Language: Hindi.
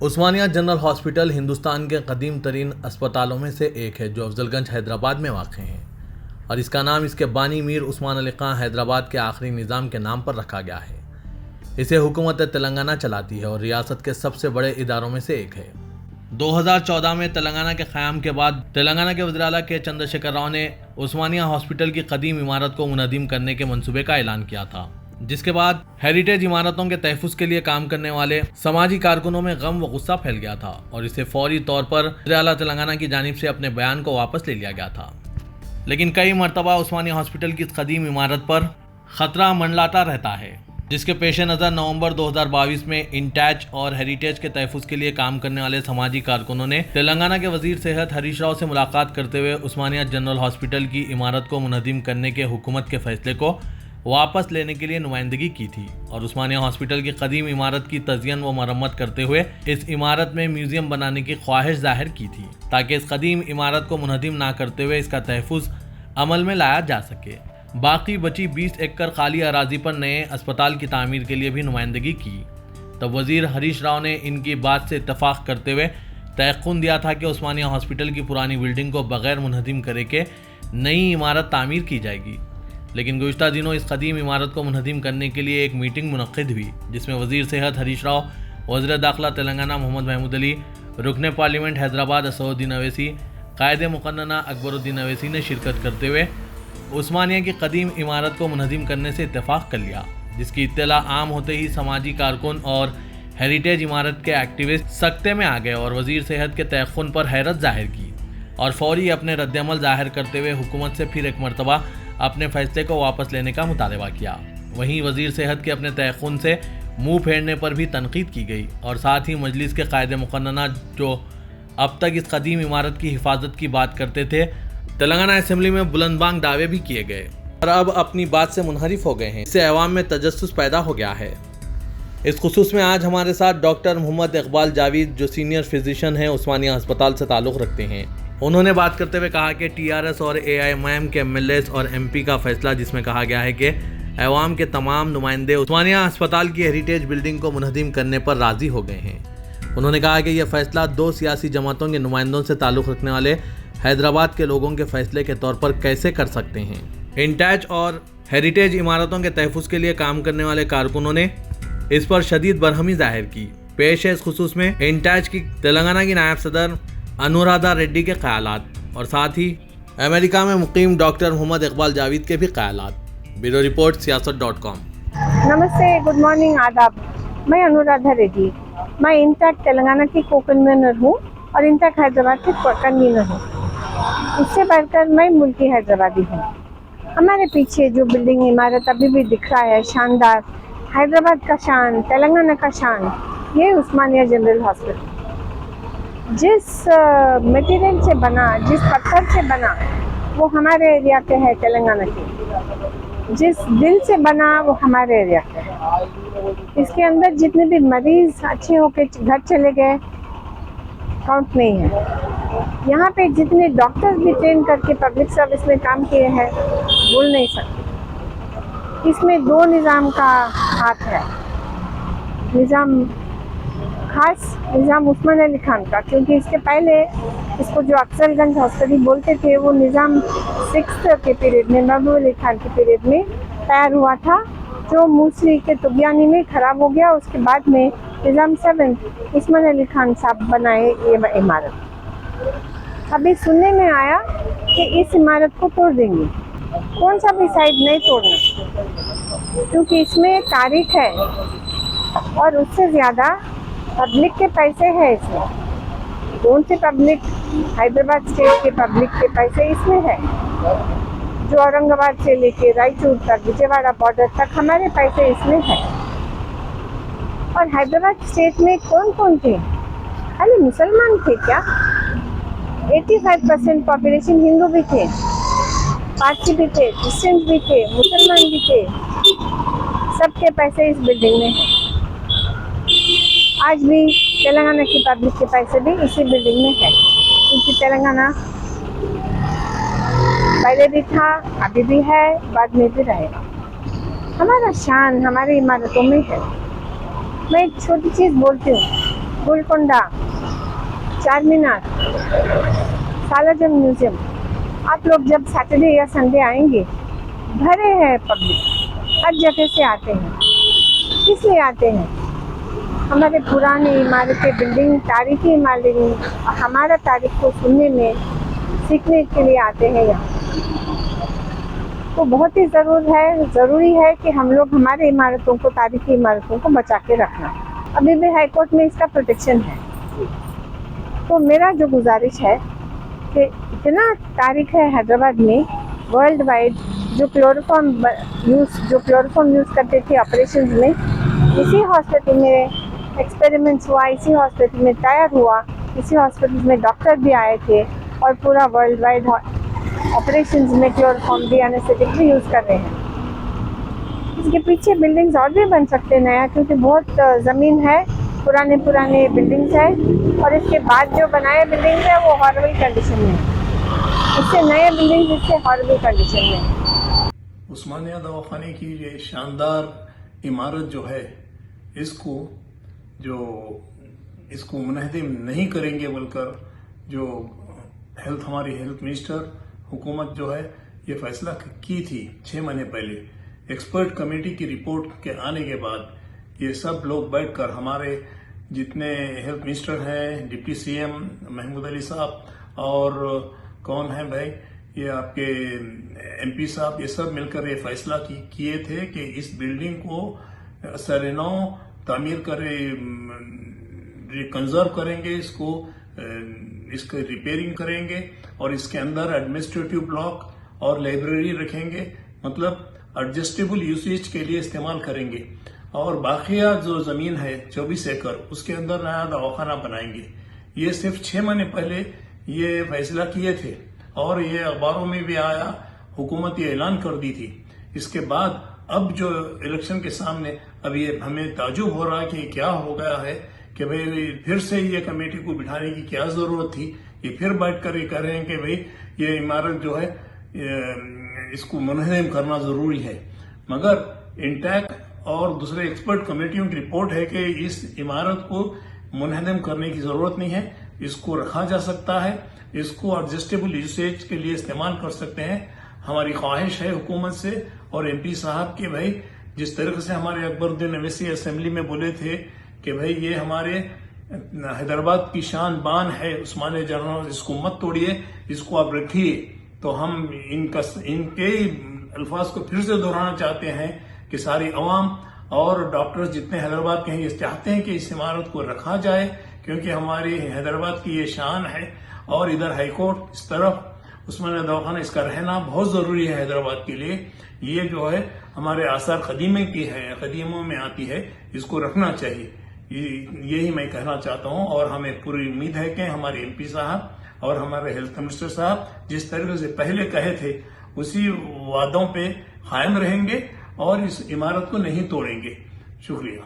उस्मानिया जनरल हॉस्पिटल हिंदुस्तान के कदीम तरीन अस्पतालों में से एक है जो अफजलगंज हैदराबाद में वाक़ है और इसका नाम इसके बानी मीर उस्मान अली खां हैदराबाद के आखिरी निज़ाम के नाम पर रखा गया है। इसे हुकूमत तेलंगाना चलाती है और रियासत के सबसे बड़े इदारों में से एक है। 2014 में तेलंगाना के क़याम के बाद तेलंगाना के वज़ीर आला के चंद्रशेखर राव ने उस्मानिया हॉस्पिटल की कदीम इमारत को मुनहदिम करने के मंसूबे का ऐलान किया था, जिसके बाद हेरिटेज इमारतों के तहफ़्फ़ुज़ के लिए काम करने वाले समाजी कारकुनों में गम व गुस्सा फैल गया था और इसे फौरी तौर पर वज़ीर आला तेलंगाना की जानिब से अपने बयान को वापस ले लिया गया था। लेकिन कई मरतबा उस्मानिया हॉस्पिटल की कदीम इमारत पर ख़तरा मंडलाता रहता है, जिसके पेश नज़र नवंबर 2022 में इंटैच और हेरिटेज के तहफ़्फ़ुज़ के लिए काम करने वाले समाजी कारकुनों ने तेलंगाना के वज़ीर सेहत हरीश राव से मुलाकात करते हुए उस्मानिया जनरल हॉस्पिटल की इमारत को मुनहदिम करने के हुकूमत के फैसले को वापस लेने के लिए नुमाइंदगी की थी और उस्मानिया हॉस्पिटल की कदीम इमारत की तज़यीन व मरम्मत करते हुए इस इमारत में म्यूज़ियम बनाने की ख्वाहिश जाहिर की थी, ताकि इस कदीम इमारत को मुनहदिम ना करते हुए इसका तहफ़्फ़ुज़ अमल में लाया जा सके। बाकी बची 20 एकड़ खाली अराजी पर नए अस्पताल की तामीर के लिए भी नुमाइंदगी की। तब वज़ीर हरीश राव ने इनकी बात से इत्तफाक करते हुए तयक़ुन दिया था कि उस्मानिया हॉस्पिटल की पुरानी बिल्डिंग को बग़ैर मुनहदिम करे के नई इमारत तामीर की जाएगी। लेकिन गुज़िश्ता दिनों इस कदीम इमारत को मुनहदिम करने के लिए एक मीटिंग मुनक़्क़िद हुई, जिसमें वज़ीर सेहत हरीश राव, वज़ीर दाखिला तेलंगाना मोहम्मद महमूद अली, रुकने पार्लियामेंट हैदराबाद असदुद्दीन अवैसी, कायदे मुक़न्नना अकबरुद्दीन अवैसी ने शिरकत करते हुए उस्मानिया की कदीम इमारत को मुनहदिम करने से इत्तेफाक कर लिया, जिसकी इत्तला आम होते ही समाजी कारकुन और हेरिटेज इमारत के एक्टिविस्ट सख्ते में आ गए और वज़ीर सेहत के तयक़ुन पर हैरत जाहिर की और फौरी अपने रद्दअमल ज़ाहिर करते हुए हुकूमत से फिर एक मरतबा अपने फैसले को वापस लेने का मुतालबा किया। वहीं वज़ीर सेहत के अपने तयक़ुन से मुँह फेरने पर भी तनकीद की गई और साथ ही मजलिस के कायदे मुक़न्नना जो अब तक इस कदीम इमारत की हिफाजत की बात करते थे, तेलंगाना असेंबली में बुलंदबांग दावे भी किए गए और अब अपनी बात से मुनहरिफ हो गए हैं। इससे अवाम में तजस्सुस पैदा हो गया है। इस खुसूस में आज हमारे साथ डॉक्टर मोहम्मद इकबाल जावेद, जो सीनियर फिजिशियन हैं, उस्मानिया अस्पताल से ताल्लुक़ रखते हैं। उन्होंने बात करते हुए कहा कि टीआरएस और एआईएमआईएम के एमएलएस और एमपी का फैसला, जिसमें कहा गया है कि अवाम के तमाम नुमाइंदे उस्मानिया अस्पताल की हेरिटेज बिल्डिंग को मुनहदिम करने पर राज़ी हो गए हैं। उन्होंने कहा कि यह फैसला दो सियासी जमातों के नुमाइंदों से ताल्लुक़ रखने वाले हैदराबाद के लोगों के फैसले के तौर पर कैसे कर सकते हैं। इंटैच और हेरिटेज इमारतों के तहफ़्फ़ुज़ के लिए काम करने वाले कारकुनों ने इस पर शदीद बरहमी जाहिर की। पेश है इस खुसूस में इंटैच की तेलंगाना की नायब सदर अनुराधा रेड्डी के ख्यालात और साथ ही अमेरिका में मुकीम डॉक्टर मोहम्मद इकबाल जावेद के भी ख्यालात। Bureau report siyaasat.com। नमस्ते, गुड मॉर्निंग, आदाब। मैं अनुराधा रेड्डी, मैं इंटैक तेलंगाना की को कन्वीनर हूँ और इंटैक हैदराबाद की कन्वीनर हूँ। इससे बढ़कर मैं मुल्की हैदराबादी हूँ। हमारे पीछे जो बिल्डिंग इमारत अभी भी दिख रहा है, शानदार, हैदराबाद का शान, तेलंगाना का शान, ये उस्मानिया जनरल हॉस्पिटल जिस मटेरियल से बना, जिस पत्थर से बना, वो हमारे एरिया के है तेलंगाना के। जिस दिल से बना वो हमारे एरिया के है। इसके अंदर जितने भी मरीज अच्छे होके घर चले गए काउंट नहीं है। यहाँ पे जितने डॉक्टर्स भी ट्रेन करके पब्लिक सर्विस में काम किए हैं बोल नहीं सकते। इसमें दो निज़ाम का हाथ है। निज़ाम खास निज़ाम उस्मान अली खान का, क्योंकि इसके पहले इसको जो अफजलगंज हॉस्पिटल बोलते थे वो निज़ाम 6 के पीरियड में, महबूब अली खान के पीरियड में तैयार हुआ था, जो मूसली के तुगयानी में ख़राब हो गया। उसके बाद में निज़ाम 7 उस्मान अली खान साहब बनाए ये इमारत। अभी सुनने में आया कि इस इमारत को तोड़ देंगे। कौन सा भी साइड नहीं तोड़ना, क्योंकि इसमें तारीख है और उससे ज़्यादा पब्लिक के पैसे हैं इसमें। कौन से पब्लिक? हैदराबाद स्टेट के पब्लिक के पैसे इसमें है, जो औरंगाबाद से लेके रायचूर तक, विजयवाड़ा बॉर्डर तक हमारे पैसे इसमें है। और हैदराबाद स्टेट में कौन कौन थे? खाली मुसलमान थे क्या? 85% पॉपुलेशन हिंदू भी थे, पारसी भी थे, क्रिश्चियंस भी थे, मुसलमान भी थे। सबके पैसे इस बिल्डिंग में हैं। आज भी तेलंगाना की पब्लिक के पैसे भी इसी बिल्डिंग में है, क्योंकि तेलंगाना पहले भी था, अभी भी है, बाद में भी रहेगा। हमारा शान हमारी इमारतों में है। मैं एक छोटी चीज़ बोलती हूँ, गोलकोंडा, चार मीनार, सालारजंग म्यूजियम। आप लोग जब सैटरडे या संडे आएंगे, भरे हैं पब्लिक, हर जगह से आते हैं। किस लिए आते हैं? हमारे पुरानी इमारतें, बिल्डिंग, तारीखी इमारतें, हमारा तारीख को सुनने में, सीखने के लिए आते हैं यहाँ। तो बहुत ही ज़रूरी है कि हम लोग हमारे इमारतों को, तारीखी इमारतों को बचा के रखना। अभी भी हाई कोर्ट में इसका प्रोटेक्शन है। तो मेरा जो गुजारिश है कि इतना तारीख है हैदराबाद में, वर्ल्ड वाइड, जो क्लोरोफॉर्म यूज़ करते थे ऑपरेशन में, इसी हॉस्पिटल में एक्सपेरिमेंट्स हुआ, इसी हॉस्पिटल में तैयार हुआ, इसी हॉस्पिटल में डॉक्टर भी आए थे और पूरा वर्ल्ड वाइड ऑपरेशंस में क्लोरोफॉर्म भी, एनेस्थेटिक भी यूज़ कर रहे हैं। इसके पीछे बिल्डिंग्स और भी बन सकते हैं नया, क्योंकि बहुत ज़मीन है, पुराने बिल्डिंग्स है, और इसके बाद जो बनाए बिल्डिंग्स है वो हॉरिबल कंडीशन में है। इससे नए बिल्डिंग्स इससे हॉरिबल कंडीशन में है। उस्मानिया दवाखाने की ये शानदार इमारत जो है, इसको मुनहदिम नहीं करेंगे बोलकर जो हमारी हेल्थ मिनिस्टर हुकूमत जो है ये फैसला की थी 6 महीने पहले। एक्सपर्ट कमेटी की रिपोर्ट के आने के बाद ये सब लोग बैठकर, हमारे जितने हेल्थ मिनिस्टर हैं, डिप्टी सीएम महमूद अली साहब और कौन है भाई, ये आपके एमपी साहब, ये सब मिलकर ये फैसला किए थे कि इस बिल्डिंग को सरेनौ तामीर करे, कंजर्व करेंगे, इसको रिपेयरिंग करेंगे और इसके अंदर एडमिनिस्ट्रेटिव ब्लॉक और लाइब्रेरी रखेंगे, मतलब एडजस्टेबल यूसेज के लिए इस्तेमाल करेंगे। और बाकिया जो जमीन है 24 एकड़, उसके अंदर नया दवाखाना बनाएंगे। ये सिर्फ 6 महीने पहले ये फैसला किए थे और ये अखबारों में भी आया, हुकूमत ये ऐलान कर दी थी। इसके बाद अब जो इलेक्शन के सामने, अब ये हमें ताजुब हो रहा है कि क्या हो गया है कि भाई फिर से ये कमेटी को बिठाने की क्या जरूरत थी। ये फिर बैठकर ये कह रहे हैं कि भाई ये इमारत जो है इसको मुनहदिम करना जरूरी है, मगर इंटैक और दूसरे एक्सपर्ट कमेटियों की रिपोर्ट है कि इस इमारत को मुनहदिम करने की जरूरत नहीं है, इसको रखा जा सकता है, इसको एडजस्टेबल यूसेज के लिए इस्तेमाल कर सकते हैं। हमारी ख्वाहिश है हुकूमत से और एमपी साहब के, भाई जिस तरीके से हमारे अकबरुद्दीन अवैसी असेंबली में बोले थे कि भाई ये हमारे हैदराबाद की शान बान है, उस्मानिया जनरल, इसको मत तोड़िए, इसको आप रखिए। तो हम इनके अल्फाज को फिर से दोहराना चाहते हैं कि सारी अवाम और डॉक्टर्स जितने हैदराबाद के हैं ये चाहते हैं कि इस इमारत को रखा जाए, क्योंकि हमारी हैदराबाद की ये शान है। और इधर हाईकोर्ट, इस तरफ उस्मानिया दवाखाना, इसका रहना बहुत जरूरी है हैदराबाद के लिए। ये जो है हमारे आसार कदीमे की है, कदीमों में आती है, इसको रखना चाहिए। यही मैं कहना चाहता हूं और हमें पूरी उम्मीद है कि हमारे एमपी साहब और हमारे हेल्थ मिनिस्टर साहब जिस तरीके से पहले कहे थे उसी वादों पे कायम रहेंगे और इस इमारत को नहीं तोड़ेंगे। शुक्रिया।